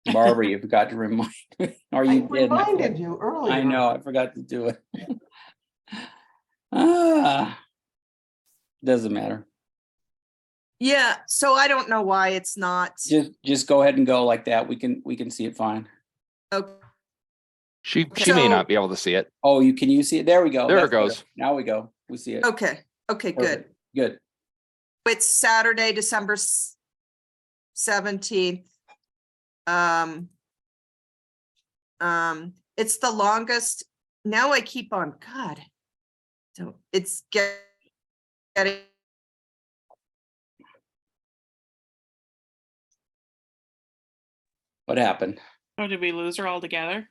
Barbara, you forgot to remind me, or I you did. reminded you earlier. I know, I forgot to do it. Doesn't matter. Yeah, so I don't know why it's not. Just go ahead and go like that. We can see it fine. Okay. She may So- not be able to see it. Oh, can you see it? There we go. There it That's better. goes. Now we go. We see it. Okay, good. Perfect. Good. It's Saturday, December 17th. It's the longest. Now I keep on, God. So it's getting. What happened? Oh, did we lose her altogether?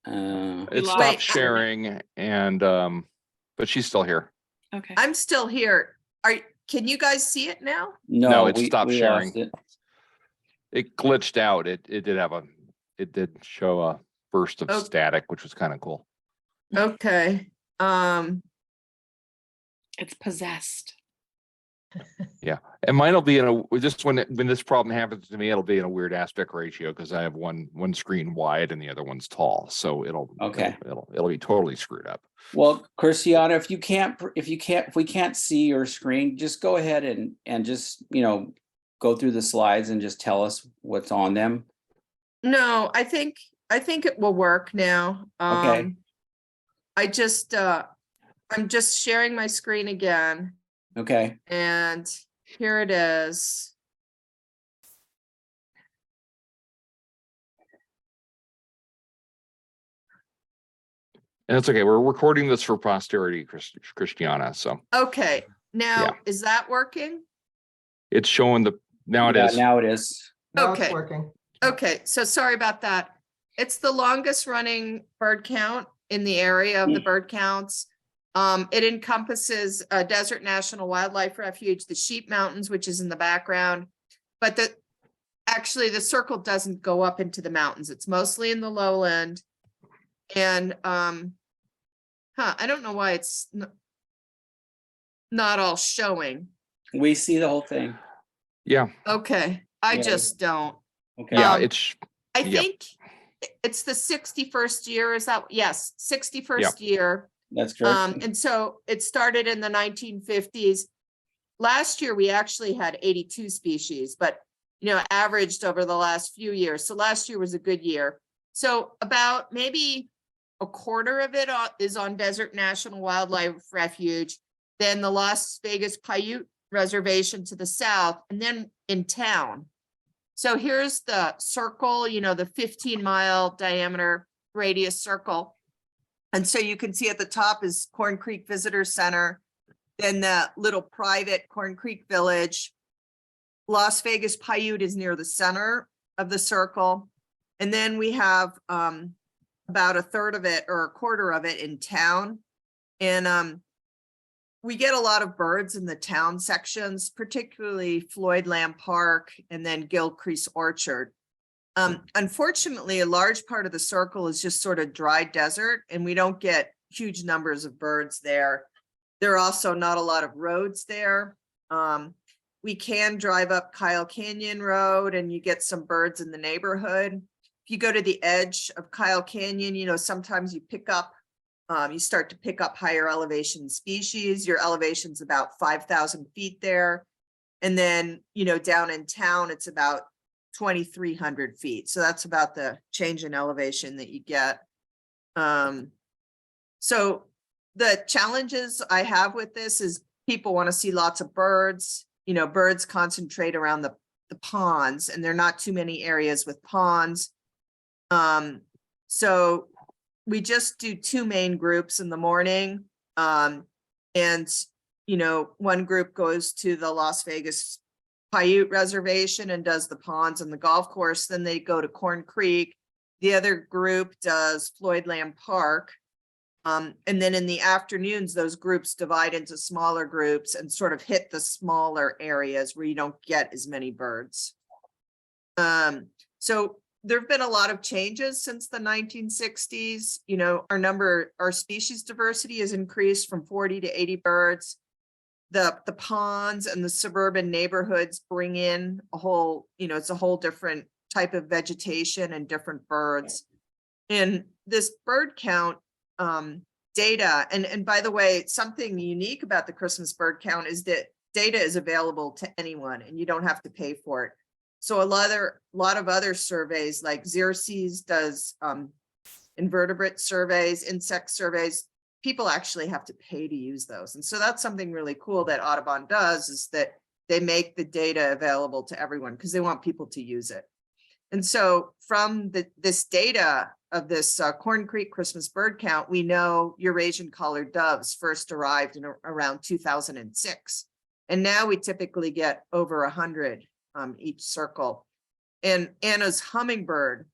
It lost- stopped Wait. sharing and but she's still here. Okay. I'm still here. Can you guys see it now? No, it stopped we sharing. lost it. It glitched out. It did show a burst of Oh. static, which was kind of cool. Okay. It's possessed. And mine will be in just when this problem happens to me, it'll be in a weird aspect ratio because I have one screen wide and the other one's tall. So it'll be totally screwed up. Well, Christiana, if we can't see your screen, just go ahead and just, go through the slides and just tell us what's on them. No, I think it will work now. Okay. I'm just sharing my screen again, Okay. and here it is. And it's okay. We're recording this for posterity, Christiana. So Okay, now Yeah. is that working? it's showing now it Yeah, is. now it is. Now it's Okay. working. Okay, so sorry about that. It's the longest running bird count in the area of the bird counts. It encompasses a Desert National Wildlife Refuge, the Sheep Mountains, which is in the background. But actually the circle doesn't go up into the mountains. It's mostly in the lowland. And I don't know why it's not all showing. We see the whole thing. Yeah. Okay, I Yeah. just don't. Okay. Yeah. Um, It's I Yep. think it's the 61st year, is that? Yes, 61st year. That's correct. And so it started in the 1950s. Last year, we actually had 82 species, but, averaged over the last few years. So last year was a good year. So about maybe a quarter of it is on Desert National Wildlife Refuge, then the Las Vegas Paiute Reservation to the south, and then in town. So here's the circle, the 15-mile diameter radius circle. And so you can see at the top is Corn Creek Visitor Center, then the little private Corn Creek Village. Las Vegas Paiute is near the center of the circle. And then we have about a third of it or a quarter of it in town. And we get a lot of birds in the town sections, particularly Floyd Lamb Park and then Gilcrease Orchard. Unfortunately, a large part of the circle is just sort of dry desert, and we don't get huge numbers of birds there. There are also not a lot of roads there. We can drive up Kyle Canyon Road and you get some birds in the neighborhood. If you go to the edge of Kyle Canyon, sometimes you start to pick up higher elevation species. Your elevation's about 5,000 feet there. And then, down in town, it's about 2,300 feet. So that's about the change in elevation that you get. So the challenges I have with this is people want to see lots of birds. Birds concentrate around the ponds, and there are not too many areas with ponds. So we just do two main groups in the morning. And, one group goes to the Las Vegas Paiute Reservation and does the ponds and the golf course. Then they go to Corn Creek. The other group does Floyd Lamb Park. And then in the afternoons, those groups divide into smaller groups and sort of hit the smaller areas where you don't get as many birds. So there've been a lot of changes since the 1960s. Our species diversity has increased from 40 to 80 birds. The ponds and the suburban neighborhoods bring in a whole, it's a whole different type of vegetation and different birds. And this bird count data, and by the way, something unique about the Christmas bird count is that data is available to anyone and you don't have to pay for it. So a lot of other surveys like Xerces does invertebrate surveys, insect surveys, people actually have to pay to use those. And so that's something really cool that Audubon does, is that they make the data available to everyone because they want people to use it. And so from this data of this Corn Creek Christmas bird count, we know Eurasian collared doves first arrived in around 2006. And now we typically get over 100 each circle. And Anna's hummingbird,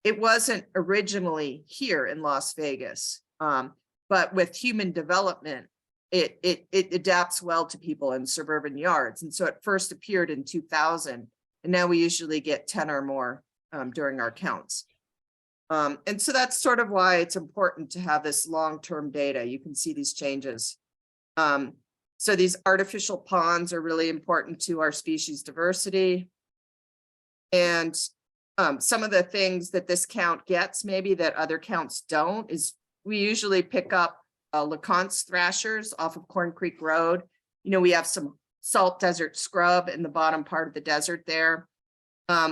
it wasn't originally here in Las Vegas, but with human development, it adapts well to people in suburban yards. And so it first appeared in 2000, and now we usually get 10 or more during our counts. And so that's sort of why it's important to have this long-term data. You can see these changes. So these artificial ponds are really important to our species diversity. And some of the things that this count gets, maybe that other counts don't, is we usually pick up LeConte's thrashers off of Corn Creek Road. You know, we have some salt desert scrub in the bottom part of the desert there.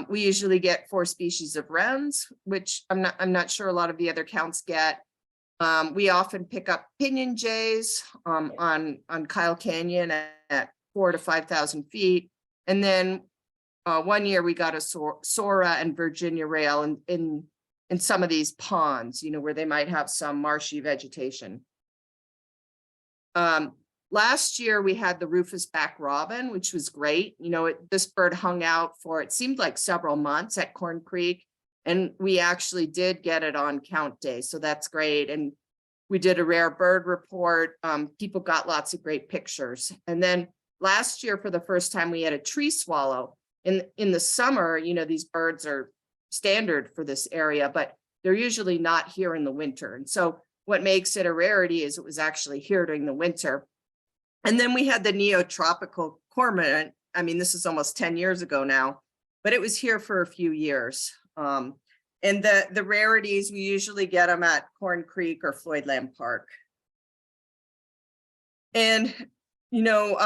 We usually get 4 species of wrens, which I'm not sure a lot of the other counts get. We often pick up pinion jays on Kyle Canyon at 4,000 to 5,000 feet. And then one year we got a Sora and Virginia rail in some of these ponds, you know, where they might have some marshy vegetation. Last year we had the rufous back robin, which was great. You know, this bird hung out for, it seemed like several months at Corn Creek, and we actually did get it on count day. So that's great. And we did a rare bird report. People got lots of great pictures. And then last year, for the first time, we had a tree swallow. In the summer, you know, these birds are standard for this area, but they're usually not here in the winter. And so what makes it a rarity is it was actually here during the winter. And then we had the neotropical cormorant. I mean, this is almost 10 years ago now, but it was here for a few years. And the rarities, we usually get them at Corn Creek or Floydland Park. And, you know,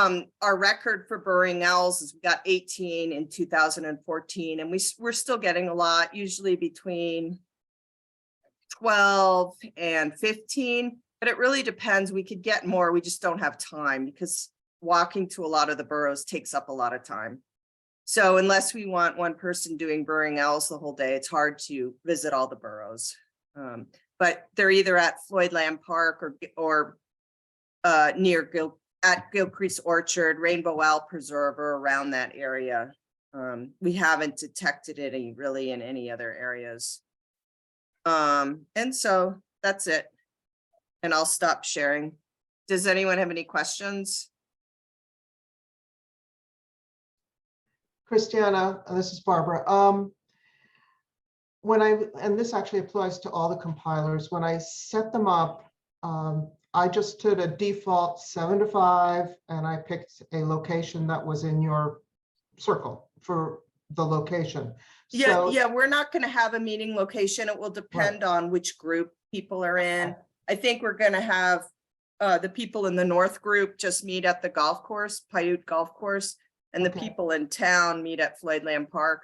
our record for burrowing owls is we got 18 in 2014, and we're still getting a lot, usually between 12 and 15. But it really depends. We could get more. We just don't have time because walking to a lot of the burrows takes up a lot of time. So unless we want one person doing burrowing owls the whole day, it's hard to visit all the burrows. But they're either at Floydland Park or near Gilcrease Orchard, Rainbow Owl Preserve, or around that area. We haven't detected it really in any other areas. And so that's it. And I'll stop sharing. Does anyone have any questions? Christiana, this is Barbara. And this actually applies to all the compilers, when I set them up, I just did a default 7 to 5, and I picked a location that was in your circle for the location. Yeah, yeah, we're not going to have a meeting location. It will depend on which group people are in. Okay. I think we're going to have the people in the North group just meet at the golf course, Paiute Golf Course, and the people in town meet at Floydland Park.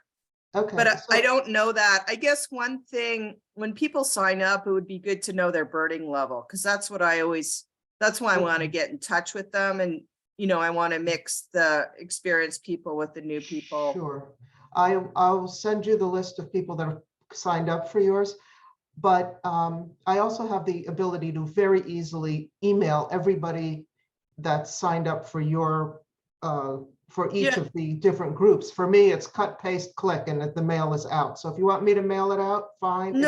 Okay. But I don't know that. I guess one thing, when people sign up, it would be good to know their birding level, because that's what that's why I want to get in touch with them. And, you know, I want to mix the experienced people with the new people. Sure. I'll send you the list of people that are signed up for yours. But I also have the ability to very easily email everybody that's signed up for your for each of the different groups. For me, it's cut, paste, click, and the mail is out. So if you want me to mail it out, fine.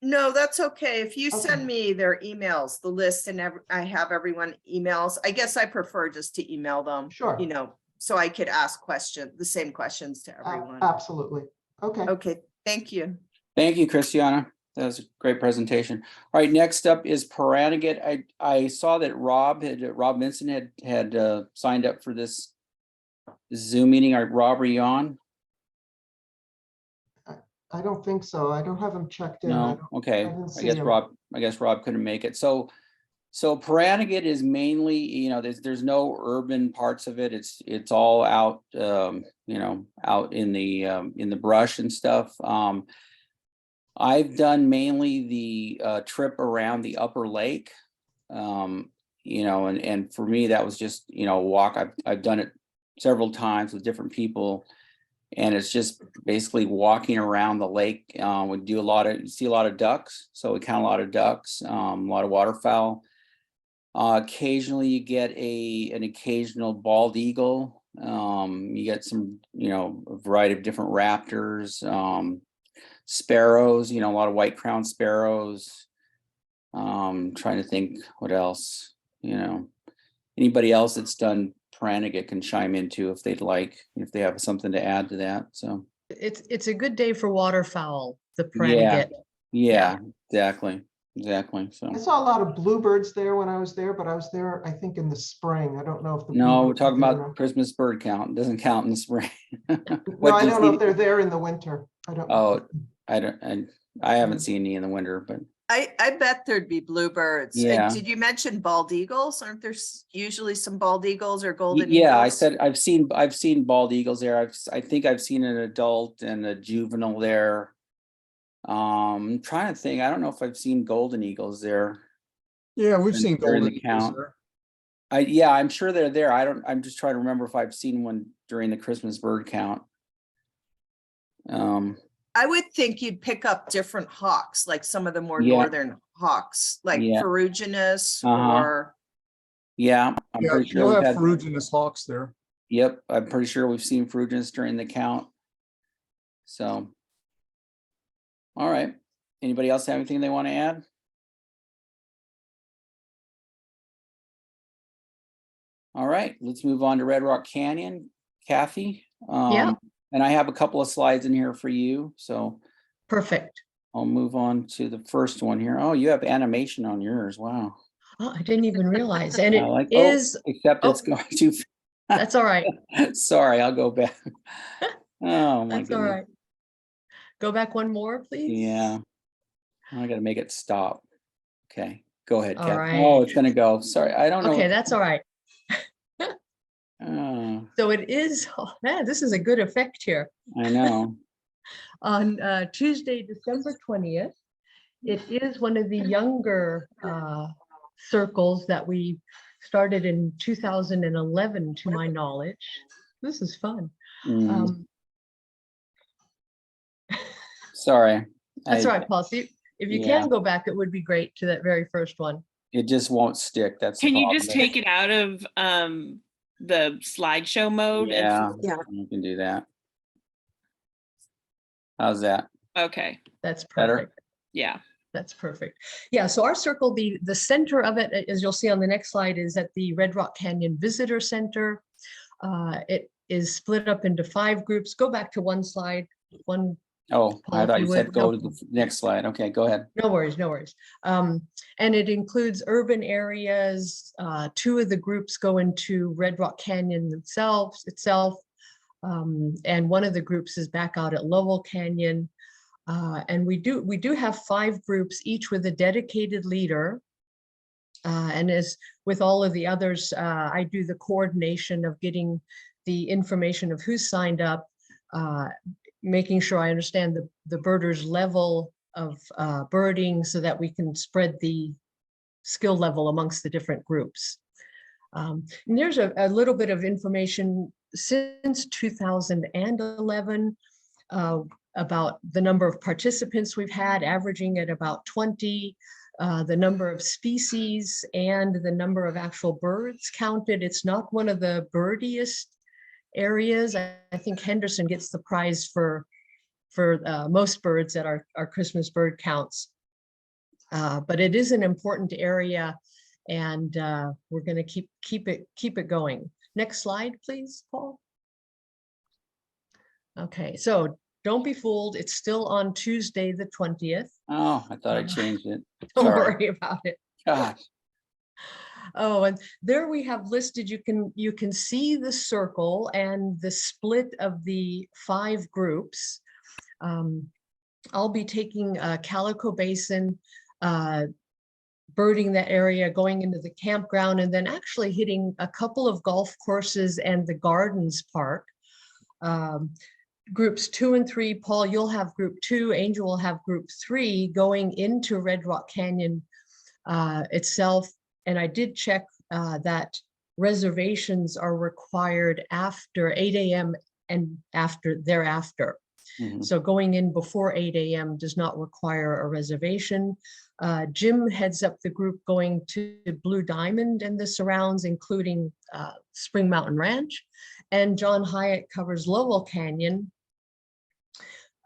No, that's okay. If you send me their emails, the list, and I have everyone emails, I guess I prefer just to email them. Sure. You know, so I could ask the same questions to everyone. Absolutely. Okay. Okay. Thank you. Thank you, Christiana. That was a great presentation. All right, next up is Pahranagat. I saw that Rob Vincent had signed up for this Zoom meeting. Rob, are you on? I don't think so. I don't have them checked in. I No, don't- okay, didn't I see guess 'em. Rob couldn't make it, so Pahranagat is mainly, you know, there's no urban parts of it, it's all out, you know, out in the brush and stuff. I've done mainly the trip around the upper lake. You know, and for me, that was just, you know, a walk. I've done it several times with different people. And it's just basically walking around the lake. We do see a lot of ducks. So we count a lot of ducks, a lot of waterfowl. Occasionally you get an occasional bald eagle. You get some, you know, a variety of different raptors, sparrows, you know, a lot of white crowned sparrows. Trying to think what else, you know, anybody else that's done Pahranagat can chime into if they'd like, if they have something to add to that. So It's a good day for waterfowl, the yeah, Pahranagat. yeah, exactly. So I saw a lot of bluebirds there when I was there, but I was there, I think, in the spring. I don't know if the. no, we're bluebirds talking are there about now. Christmas bird count. It doesn't count in the spring. No, What I do you don't know see? if they're there in the winter. I don't. Oh, I haven't seen any in the winter, but I bet there'd be bluebirds. Yeah. Did you mention bald eagles? Aren't there usually some bald eagles or golden eagles? yeah, I said I've seen bald eagles there. I think I've seen an adult and a juvenile there. I'm trying to think. I don't know if I've seen golden eagles there. Yeah, we've And seen during golden the eagles count. there. Yeah, I'm sure they're there. I'm just trying to remember if I've seen one during the Christmas bird count. I would think you'd pick up different hawks, like some of the more Yeah. northern hawks, like Yeah. ferruginous Uh-huh. or Yeah, I'm Yeah, pretty sure you'll we've have had, ferruginous hawks there. yep, I'm pretty sure we've seen ferruginous during the count. So. All right. Anybody else have anything they want to add? All right, let's move on to Red Rock Canyon. Kathy? Yeah. And I have a couple of slides in here for you, so Perfect. I'll move on to the first one here. Oh, you have animation on yours. Wow. Oh, I didn't even realize. And I it like, is, except it's oh. going to, that's all right. sorry, I'll go back. Oh my That's all goodness. right. Go back one more, please. Yeah. I gotta make it stop. Okay, go ahead, All Kathy. right. Oh, it's gonna go. Sorry, I don't know. Okay, that's all right. Oh, So it is, oh man, this is a good effect here. I know. On Tuesday, December 20th, it is one of the younger circles that we started in 2011, to my knowledge. This is fun. Mm, sorry. That's I- all right, Paul. See, if you yeah. can go back, it would be great to that very first one. It just won't stick. That's the Can you problem. just take it out of the slideshow mode? Yeah, Yeah. you can do that. How's that? Okay, That's Better? perfect. yeah. That's perfect. Yeah, so our circle, the center of it, as you'll see on the next slide, is at the Red Rock Canyon Visitor Center. It is split up into 5 groups. Go back to one slide. One, Oh, Paul, I if thought you you said would. go No. to the next slide. Okay, go ahead. no worries, no worries. And it includes urban areas. 2 of the groups go into Red Rock Canyon itself. And one of the groups is back out at Lovell Canyon. And we do have 5 groups, each with a dedicated leader. And as with all of the others, I do the coordination of getting the information of who's signed up, making sure I understand the birders' level of birding so that we can spread the skill level amongst the different groups. And there's a little bit of information since 2011 about the number of participants we've had, averaging at about 20, the number of species and the number of actual birds counted. It's not one of the birdiest areas. I think Henderson gets the prize for most birds at our Christmas bird counts. But it is an important area, and we're going to keep it going. Next slide, please, Paul. Okay, so don't be fooled. It's still on Tuesday, the 20th. Oh, I thought I changed it. Don't Sorry. worry about it. Gosh. Oh, and there we have listed, you can see the circle and the split of the 5 groups. I'll be taking Calico Basin, birding that area, going into the campground, and then actually hitting a couple of golf courses and the Gardens Park. Groups 2 and 3, Paul, you'll have group 2, Angel will have group 3 going into Red Rock Canyon itself. And I did check that reservations are required after 8 a.m. and thereafter. So going in before 8 a.m. does not require a reservation. Jim heads up the group going to Blue Diamond and the surrounds, including Spring Mountain Ranch. And John Hyatt covers Lowell Canyon.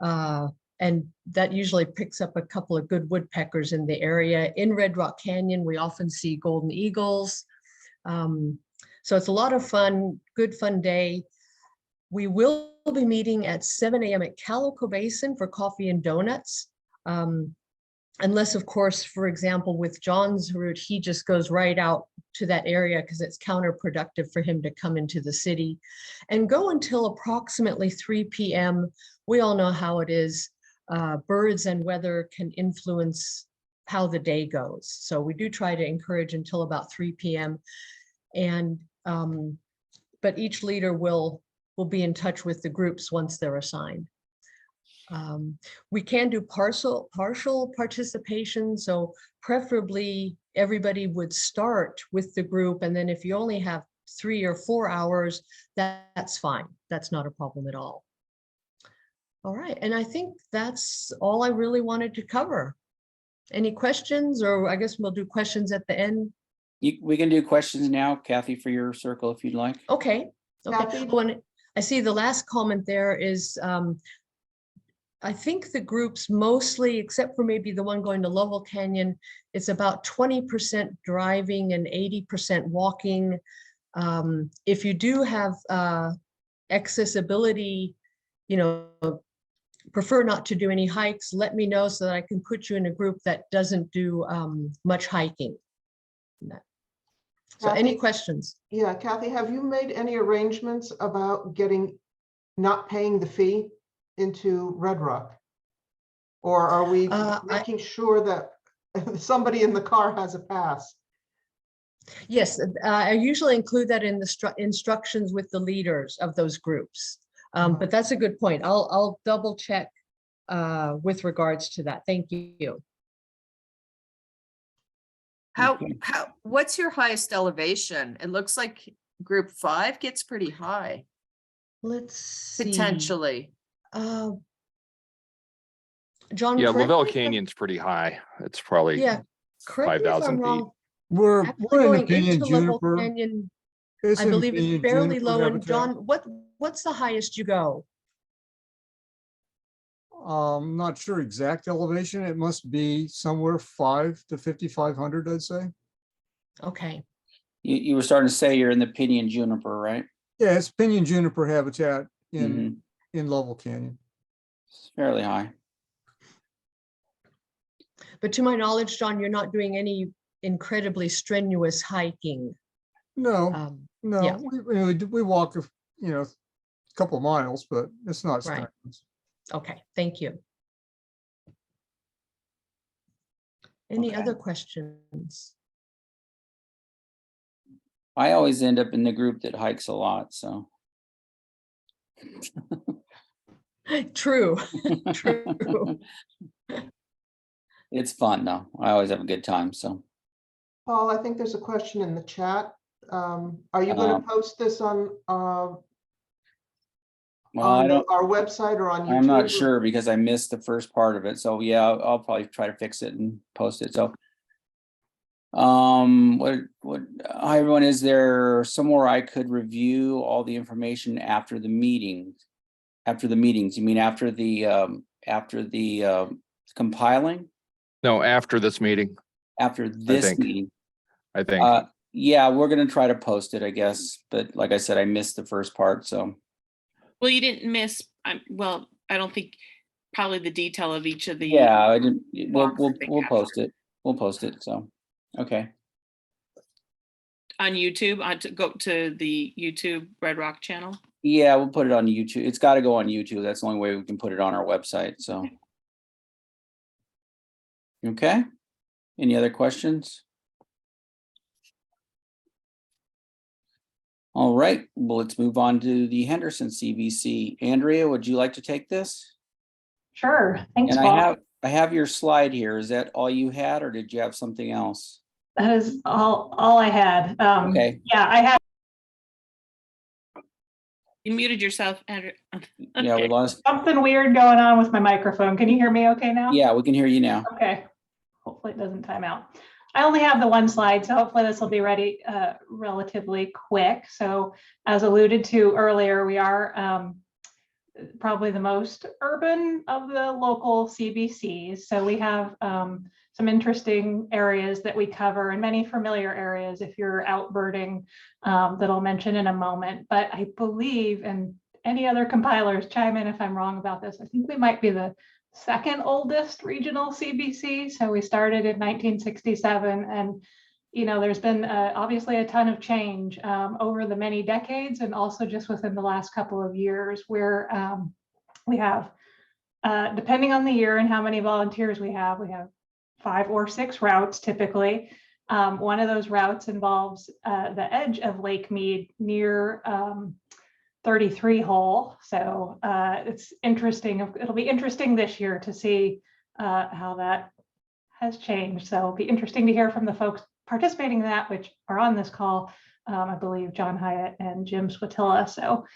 And that usually picks up a couple of good woodpeckers in the area. In Red Rock Canyon, we often see golden eagles. So it's a lot of fun, good fun day. We will be meeting at 7 a.m. at Calico Basin for coffee and donuts. Unless, of course, for example, with John's route, he just goes right out to that area because it's counterproductive for him to come into the city and go until approximately 3 p.m. We all know how it is. Birds and weather can influence how the day goes. So we do try to encourage until about 3 p.m. And but each leader will be in touch with the groups once they're assigned. We can do partial participation. So preferably everybody would start with the group. And then if you only have 3 or 4 hours, that's fine. That's not a problem at all. All right. And I think that's all I really wanted to cover. Any questions, or I guess we'll do questions at the end. We can do questions now, Kathy, for your circle if you'd like. Okay. Okay. Kathy? When I see the last comment there is, I think the groups mostly, except for maybe the one going to Lowell Canyon, it's about 20% driving and 80% walking. If you do have accessibility, prefer not to do any hikes, let me know so that I can put you in a group that doesn't do much hiking. So any questions? Yeah, Kathy, have you made any arrangements about not paying the fee into Red Rock? Or are we making sure that somebody in the car has a pass? Yes, I usually include that in the instructions with the leaders of those groups. But that's a good point. I'll double check with regards to that. Thank you. What's your highest elevation? It looks like group 5 gets pretty high. Let's see. Potentially. John, Yeah, Lavelle correct me if Canyon's pretty high. It's probably correct me if I'm 5,000 feet. wrong. We're Actually, in going Opinion into Lavelle Juniper. Canyon, It's I in believe Opinion it's fairly Juniper low. And habitat. John, what's the highest you go? Not sure exact elevation. It must be somewhere 5 to 5,500, I'd say. Okay. You were starting to say you're in the Pinyon Juniper, right? Yeah, it's Pinyon Juniper habitat in Lovell Canyon. It's fairly high. But to my knowledge, John, you're not doing any incredibly strenuous hiking. No, no, yeah. we walk, a couple of miles, but it's not Right. strenuous. Okay, thank you. Any Okay. other questions? I always end up in the group that hikes a lot, so. True, true. It's fun though. I always have a good time, so. Paul, I think there's a question in the chat. Are you going to post this on Well, I don't, our website or on YouTube? I'm not sure because I missed the first part of it. So yeah, I'll probably try to fix it and post it. So hi everyone, is there somewhere I could review all the information after the meeting? After the meetings, you mean after the compiling? No, after this meeting, After this meeting? I think. Yeah, we're gonna try to post it, I guess. But like I said, I missed the first part, so. Well, you didn't miss, I don't think probably the detail of each of the. Yeah, I didn't, we'll Walks post it. We'll post it, so, okay. On YouTube, to go to the YouTube Red Rock channel. Yeah, we'll put it on YouTube. It's gotta go on YouTube. That's the only way we can put it on our website, so. Okay. Any other questions? All right, well, let's move on to the Henderson CBC. Andrea, would you like to take this? Sure, thanks, And Paul. I have your slide here. Is that all you had, or did you have something else? That is all I had. Okay. Yeah, I had You muted yourself, Andrew. Yeah, we Okay. lost. something weird going on with my microphone. Can you hear me okay now? Yeah, we can hear you now. Okay, hopefully it doesn't time out. I only have the one slide, so hopefully this will be ready relatively quick. So as alluded to earlier, we are probably the most urban of the local CBCs. So we have some interesting areas that we cover and many familiar areas if you're out birding that I'll mention in a moment. But I believe, and any other compilers chime in if I'm wrong about this, I think we might be the second oldest regional CBC. So we started in 1967, and there's been obviously a ton of change over the many decades, and also just within the last couple of years, where we have, depending on the year and how many volunteers we have 5 or 6 routes typically. One of those routes involves the edge of Lake Mead near 33 hole. So it's interesting. It'll be interesting this year to see how that has changed. So it'll be interesting to hear from the folks participating in that, which are on this call, I believe John Hyatt and Jim Swatilla. So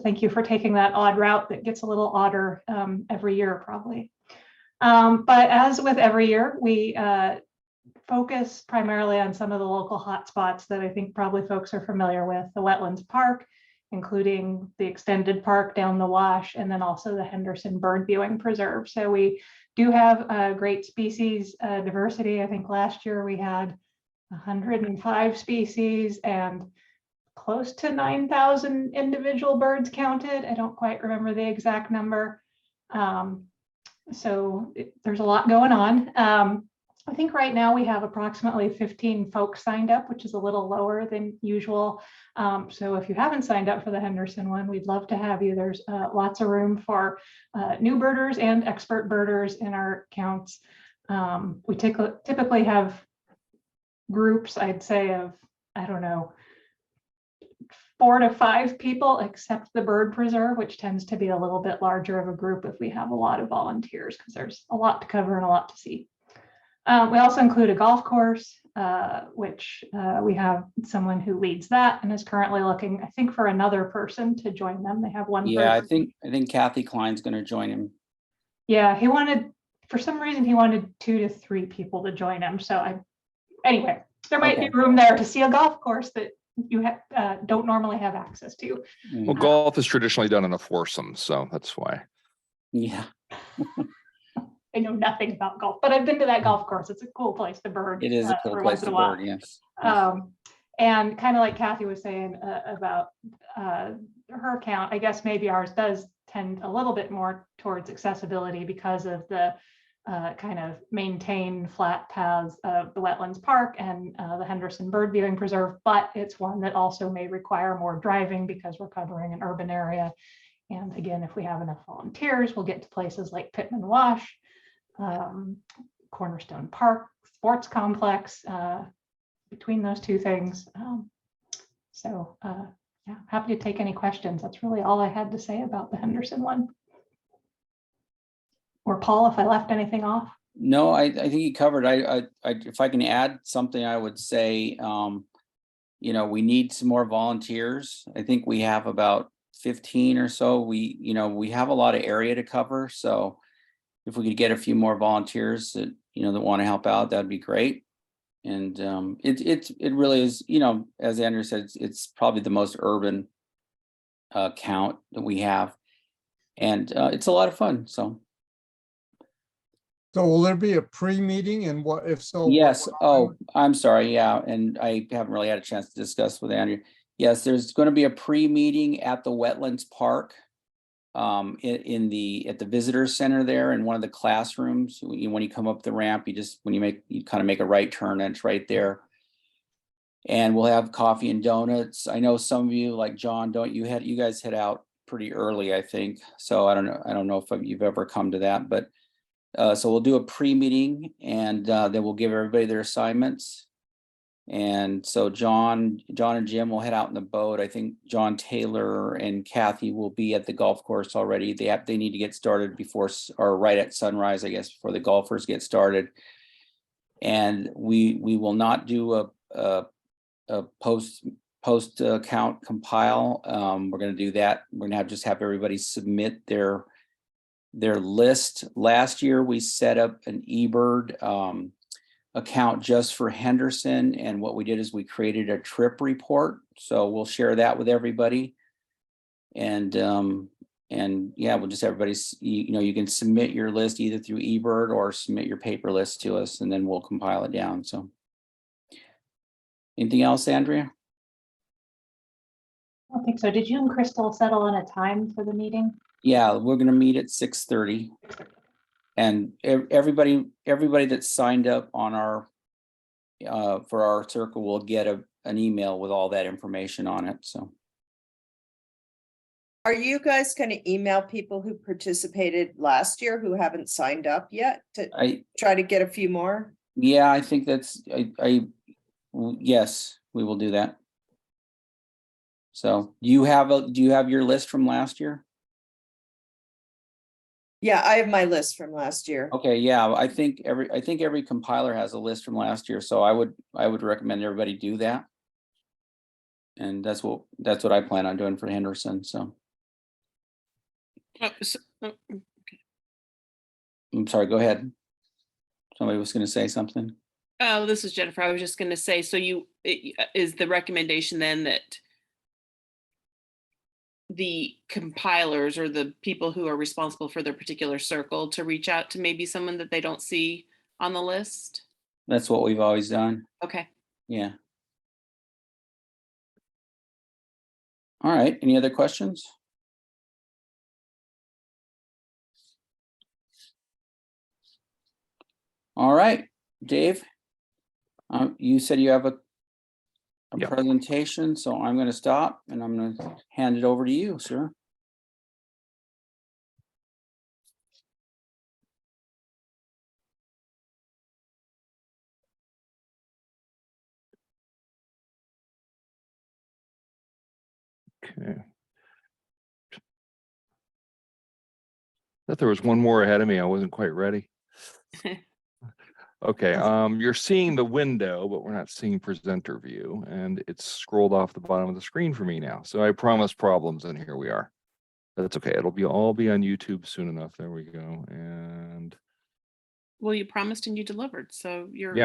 thank you for taking that odd route that gets a little odder every year probably. But as with every year, we focus primarily on some of the local hotspots that I think probably folks are familiar with: the Wetlands Park, including the extended park down the Wash, and then also the Henderson Bird Viewing Preserve. So we do have great species diversity. I think last year we had 105 species and close to 9,000 individual birds counted. I don't quite remember the exact number. So there's a lot going on. I think right now we have approximately 15 folks signed up, which is a little lower than usual. So if you haven't signed up for the Henderson one, we'd love to have you. There's lots of room for new birders and expert birders in our counts. We typically have groups, I'd say, of, I don't know, 4 to 5 people, except the bird preserve, which tends to be a little bit larger of a group if we have a lot of volunteers, because there's a lot to cover and a lot to see. We also include a golf course, which we have someone who leads that and is currently looking, I think, for another person to join them. They have one. Yeah, person. I think Kathy Klein's going to join him. Yeah, for some reason, he wanted 2 to 3 people to join him. So anyway, there might be room there to see a golf course that you don't normally have access to. Well, golf is traditionally done in a foursome, so that's why. Yeah. I know nothing about golf, but I've been to that golf course. It's a cool place to bird. It is a cool place to bird, yes. And kind of like Kathy was saying about her account, I guess maybe ours does tend a little bit more towards accessibility because of the kind of maintained flat paths of the Wetlands Park and the Henderson Bird Viewing Preserve, but it's one that also may require more driving because we're covering an urban area. And again, if we have enough volunteers, we'll get to places like Pittman Wash, Cornerstone Park, Sports Complex, between those 2 things. Yeah, happy to take any questions. That's really all I had to say about the Henderson one. Or Paul, if I left anything off. No, I think you covered. If I can add something, I would say, we need some more volunteers. I think we have about 15 or so. We have a lot of area to cover. So if we could get a few more volunteers that, that want to help out, that'd be great. And it really is, as Andrew said, it's probably the most urban count that we have. And it's a lot of fun. So will there be a pre-meeting, and what if so? Yes. Oh, I'm sorry. Yeah. And I haven't really had a chance to discuss with Andrew. Yes, there's going to be a pre-meeting at the Wetlands Park at the visitor center there in one of the classrooms. When you come up the ramp, you kind of make a right turn, and it's right there. And we'll have coffee and donuts. I know some of you, like John, you guys head out pretty early, I think. So I don't know if you've ever come to that, but So we'll do a pre-meeting and then we'll give everybody their assignments. And so John and Jim will head out in the boat. I think John Taylor and Kathy will be at the golf course already. They need to get started before, or right at sunrise, I guess, before the golfers get started. And we will not do a post account compile. We're going to do that. We're going to just have everybody submit their list. Last year we set up an eBird account just for Henderson, and what we did is we created a trip report, so we'll share that with everybody. And yeah, we'll just, everybody's, you can submit your list either through eBird or submit your paper list to us, and then we'll compile it down. So anything else, Andrea? I don't think so. Did you and Crystal settle on a time for the meeting? Yeah, we're going to meet at 6:30. And everybody that signed up on our for our circle will get an email with all that information on it. So Are you guys going to email people who participated last year who haven't signed up yet to try to get a few more? Yeah, I think that's yes, we will do that. So do you have your list from last year? Yeah, I have my list from last year. Okay, yeah, I think every compiler has a list from last year, so I would recommend everybody do that. And that's what I plan on doing for Henderson. So I'm sorry, go ahead. Somebody was going to say something. Oh, this is Jennifer. I was just going to say, so is the recommendation then that the compilers or the people who are responsible for their particular circle to reach out to maybe someone that they don't see on the list? That's what we've always done. Okay. Yeah. All right. Any other questions? All right, Dave. You said you have a Yep. presentation, so I'm going to stop and I'm going to hand it over to you, sir. Okay. Thought there was one more ahead of me. I wasn't quite ready. Okay, you're seeing the window, but we're not seeing presenter view, and it's scrolled off the bottom of the screen for me now. So I promised problems, and here we are. That's okay. It'll all be on YouTube soon enough. There we go. And Well, you promised and you delivered, so you're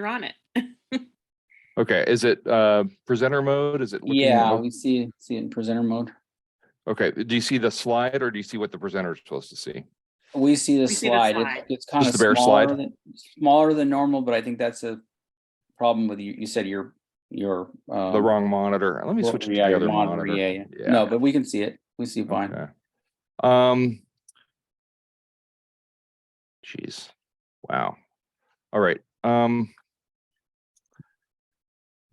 on it. okay, is it presenter mode? Is it looking? Yeah, we see it in presenter mode. Okay, do you see the slide, or do you see what the presenter is supposed to see? We see the slide. It's kind of smaller than normal, but I think that's a problem with you. You said your the wrong monitor. Let me switch to the other monitor. Yeah. No, but we can see it. We see fine. Okay. Geez. Wow. All right.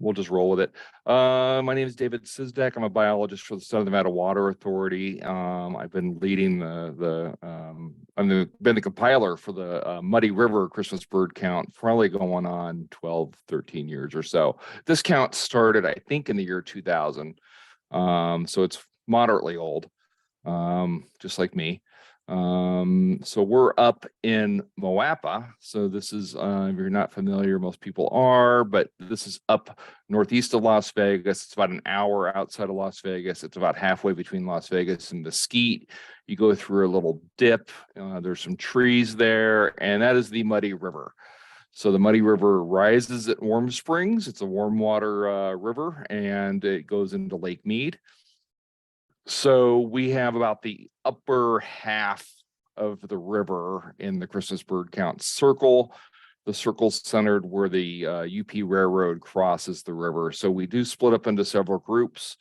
We'll just roll with it. My name is David Sizdak. I'm a biologist for the Southern Nevada Water Authority. I've been leading been the compiler for the Muddy River Christmas bird count, probably going on 12, 13 years or so. This count started, I think, in the year 2000. So it's moderately old, just like me. So we're up in Moapa. So this is, if you're not familiar, most people are, but this is up northeast of Las Vegas. It's about an hour outside of Las Vegas. It's about halfway between Las Vegas and Mesquite. You go through a little dip. There's some trees there, and that is the Muddy River. So the Muddy River rises at Warm Springs. It's a warm water river, and it goes into Lake Mead. So we have about the upper half of the river in the Christmas bird count circle. The circle's centered where the UP Railroad crosses the river. So we do split up into several groups.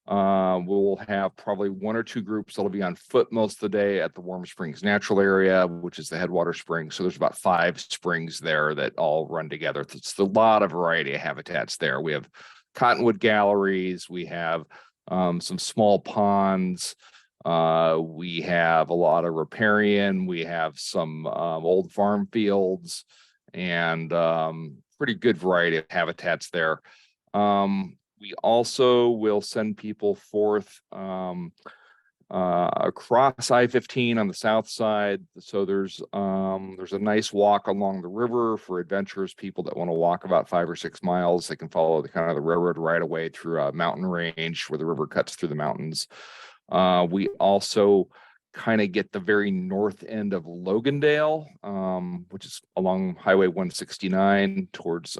We'll have probably one or two groups that'll be on foot most of the day at the Warm Springs Natural Area, which is the headwater spring. So there's about 5 springs there that all run together. It's a lot of variety of habitats there. We have cottonwood galleries. We have some small ponds. We have a lot of riparian, we have some old farm fields, and pretty good variety of habitats there. We also will send people forth across I-15 on the south side. So there's a nice walk along the river for adventurous people that want to walk about 5 or 6 miles. They can follow the kind of the railroad right away through a mountain range where the river cuts through the mountains. We also kind of get the very north end of Logandale, which is along Highway 169 towards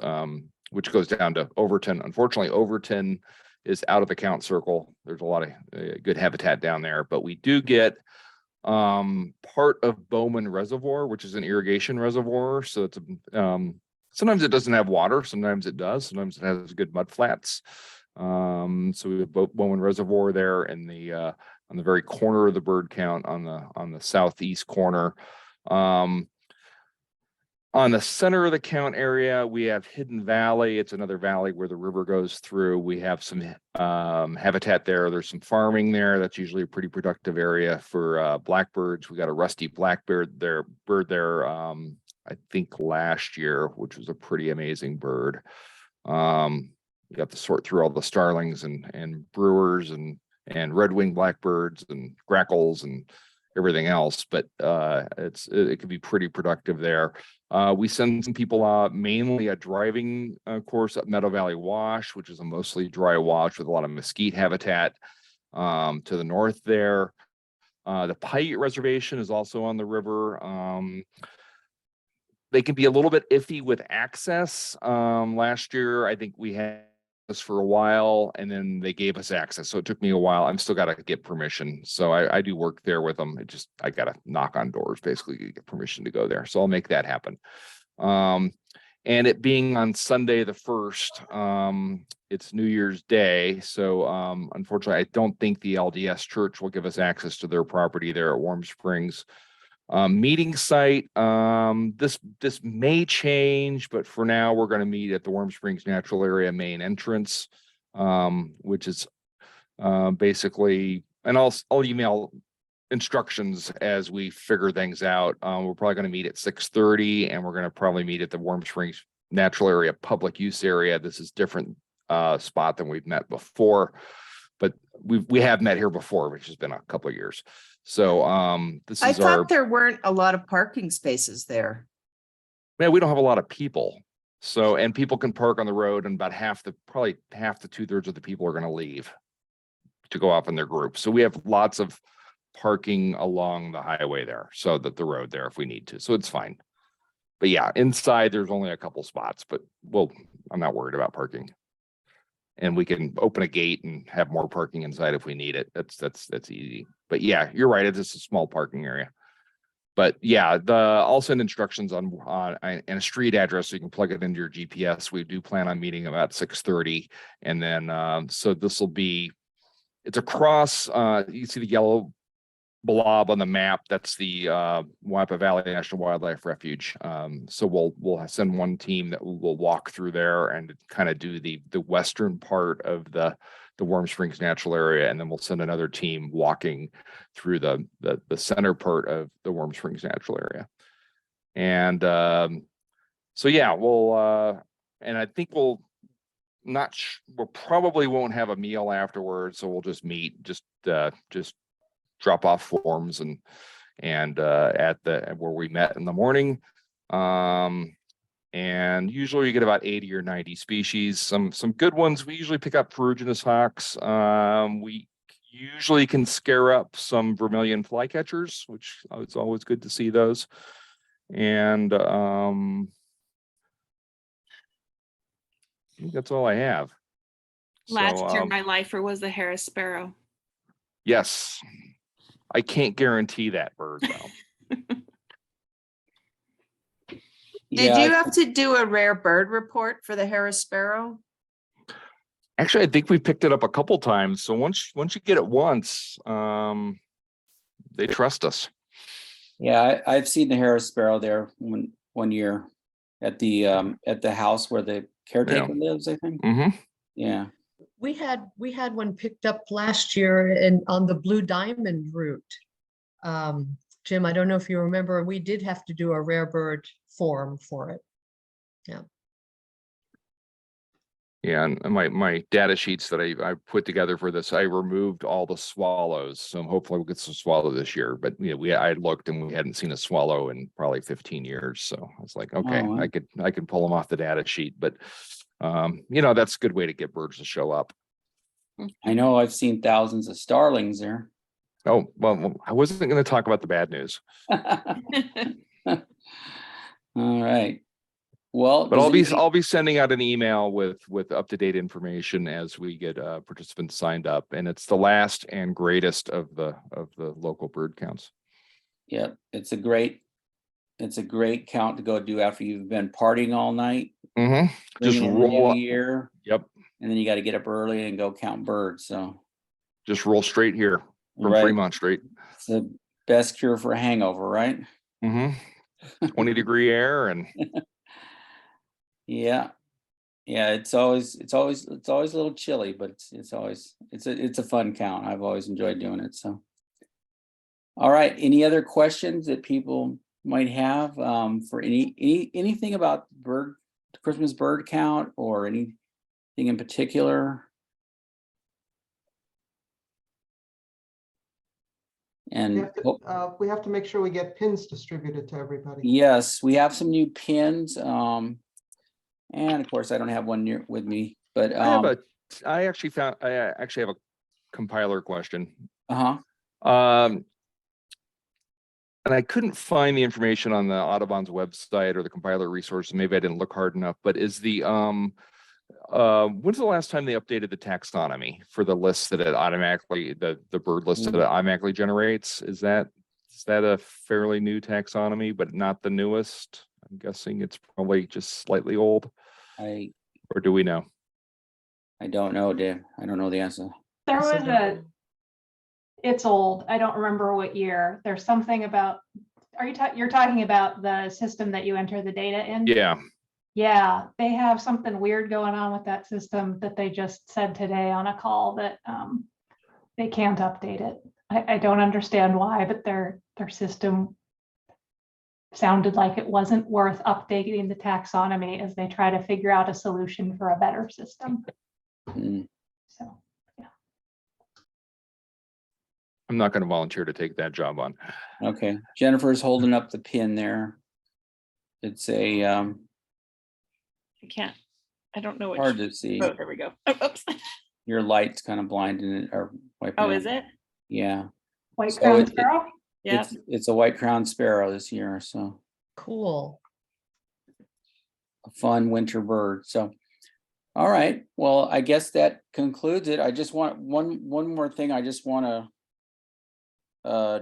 which goes down to Overton. Unfortunately, Overton is out of the count circle. There's a lot of good habitat down there, but we do get part of Bowman Reservoir, which is an irrigation reservoir. So it's sometimes it doesn't have water, sometimes it does, sometimes it has good mud flats. So we have Bowman Reservoir there in the on the very corner of the bird count on the southeast corner. On the center of the count area, we have Hidden Valley. It's another valley where the river goes through. We have some habitat there. There's some farming there. That's usually a pretty productive area for blackbirds. We got a rusty blackbird there, I think last year, which was a pretty amazing bird. You have to sort through all the starlings and brewers and red-winged blackbirds and grackles and everything else, but it could be pretty productive there. We send some people out, mainly a driving course up Meadow Valley Wash, which is a mostly dry wash with a lot of mesquite habitat to the north there. The Paiute Reservation is also on the river. They can be a little bit iffy with access. Last year, I think we had this for a while, and then they gave us access. So it took me a while. I'm still got to get permission. So I do work there with them. I got to knock on doors, basically, to get permission to go there. So I'll make that happen. And it being on Sunday the 1st, it's New Year's Day. So unfortunately, I don't think the LDS Church will give us access to their property there at Warm Springs. Meeting site, this may change, but for now we're going to meet at the Warm Springs Natural Area main entrance, which is basically, and I'll email instructions as we figure things out. We're probably going to meet at 6:30, and we're going to probably meet at the Warm Springs Natural Area public use area. This is different spot than we've met before, but we have met here before, which has been a couple of years. So this I is our. thought there weren't a lot of parking spaces there. Man, we don't have a lot of people. So, and people can park on the road, and about probably half to 2/3 of the people are going to leave to go off in their group. So we have lots of parking along the highway there, so that the road there if we need to. So it's fine. But yeah, inside there's only a couple spots, but I'm not worried about parking. And we can open a gate and have more parking inside if we need it. That's easy. But yeah, you're right. It's just a small parking area. But yeah, I'll send instructions on and a street address so you can plug it into your GPS. We do plan on meeting about 6:30, and then so this will be. It's across. You see the yellow blob on the map. That's the Waipa Valley National Wildlife Refuge. So we'll send one team that will walk through there and kind of do the western part of the Warm Springs Natural Area, and then we'll send another team walking through the center part of the Warm Springs Natural Area. And so yeah, and I think we'll probably won't have a meal afterwards, so we'll just meet, just drop off forms and at where we met in the morning. And usually you get about 80 or 90 species, some good ones. We usually pick up ferruginous hawks. We usually can scare up some vermilion flycatchers, which it's always good to see those. And I think that's all I have. Last year, my lifer was the Harris sparrow. Yes. I can't guarantee that bird though. Did you have to do a rare bird report for the Harris sparrow? Actually, I think we picked it up a couple times. So once you get it once, they trust us. Yeah, I've seen the Harris sparrow there one year at the house where the caretaker lives, I think. Mm-hmm. Yeah. we had one picked up last year and on the Blue Diamond route. Jim, I don't know if you remember, we did have to do a rare bird form for it. Yeah. Yeah, and my data sheets that I put together for this, I removed all the swallows. So hopefully we'll get some swallow this year. But I looked and we hadn't seen a swallow in probably 15 years. So I was like, okay, wow. I could pull them off the data sheet. But that's a good way to get birds to show up. I know I've seen thousands of starlings there. Oh, well, I wasn't going to talk about the bad news. All right. Well, But does I'll anybody- be sending out an email with up-to-date information as we get participants signed up, and it's the last and greatest of the local bird counts. Yeah, it's a great count to go do after you've been partying all night. Mm-hmm. Just bringing in the roll new up. year, Yep. and then you got to get up early and go count birds. So Just roll straight here from right. Fremont Street. It's the best cure for a hangover, right? Mm-hmm. 20-degree air and. Yeah. It's always a little chilly, but it's a fun count. I've always enjoyed doing it. So, all right. Any other questions that people might have for anything about Christmas bird count or anything in particular? And We have to make sure we get pins distributed to everybody. yes, we have some new pins. And of course, I don't have one with me, but I actually have a compiler question. uh-huh. And I couldn't find the information on the Audubon's website or the compiler resources. Maybe I didn't look hard enough, but is the when's the last time they updated the taxonomy for the list that it automatically, the bird list that it automatically generates? Is that a fairly new taxonomy, but not the newest? I'm guessing it's probably just slightly old. Or do we know? I don't know, Dave. I don't know the answer. There was it's old. I don't remember what year. There's something about, you're talking about the system that you enter the data in? Yeah. Yeah, they have something weird going on with that system that they just said today on a call that they can't update it. I don't understand why, but their system sounded like it wasn't worth updating the taxonomy as they try to figure out a solution for a better system. So, yeah. I'm not going to volunteer to take that job on. Okay. Jennifer's holding up the pin there. It's a I can't. I don't know which. hard to see. Oh, there we go. Oh, oops. Your light's kind of blinding it or wiping Oh, it. is it? Yeah. White So crowned sparrow? Yeah. It's a white-crowned sparrow this year, so Cool. a fun winter bird. So, all right. Well, I guess that concludes it. I just want one more thing. I just want to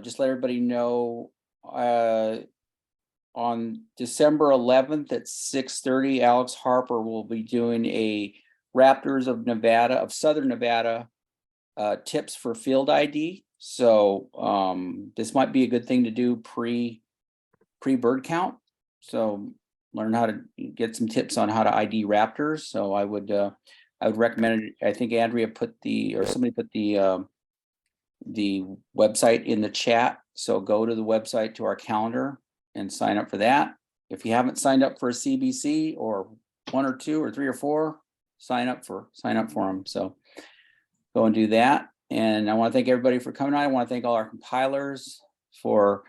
just let everybody know on December 11th at 6:30, Alex Harper will be doing a Raptors of Nevada, of Southern Nevada, tips for field ID. So this might be a good thing to do pre bird count. So learn how to get some tips on how to ID raptors. So I would recommend it. I think Andrea somebody put the website in the chat. So go to the website to our calendar and sign up for that. If you haven't signed up for a CBC or 1 or 2 or 3 or 4, sign up for them. So go and do that. And I want to thank everybody for coming on. I want to thank all our compilers for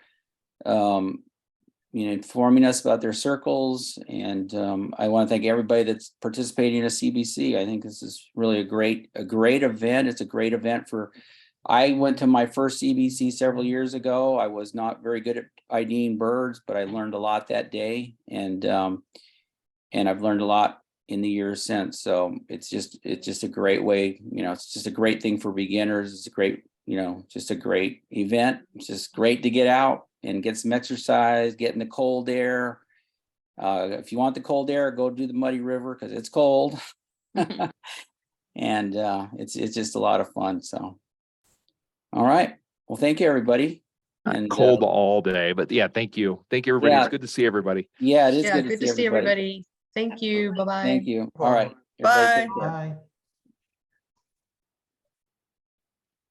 informing us about their circles. And I want to thank everybody that's participating in a CBC. I think this is really a great event. It's a great event I went to my first CBC several years ago. I was not very good at IDing birds, but I learned a lot that day. And I've learned a lot in the years since. So it's just a great way, it's just a great thing for beginners. It's a great, just a great event. It's just great to get out and get some exercise, get in the cold air. If you want the cold air, go do the Muddy River because it's cold. And it's just a lot of fun. So, all right. Well, thank you, everybody. And cold all day, but yeah, thank you. Thank you, everybody. Yeah. It's good to see everybody. Yeah, it is Yeah, good to see everybody. Thank you. Bye-bye. Thank you. All right. Bye. Everybody take care. Bye.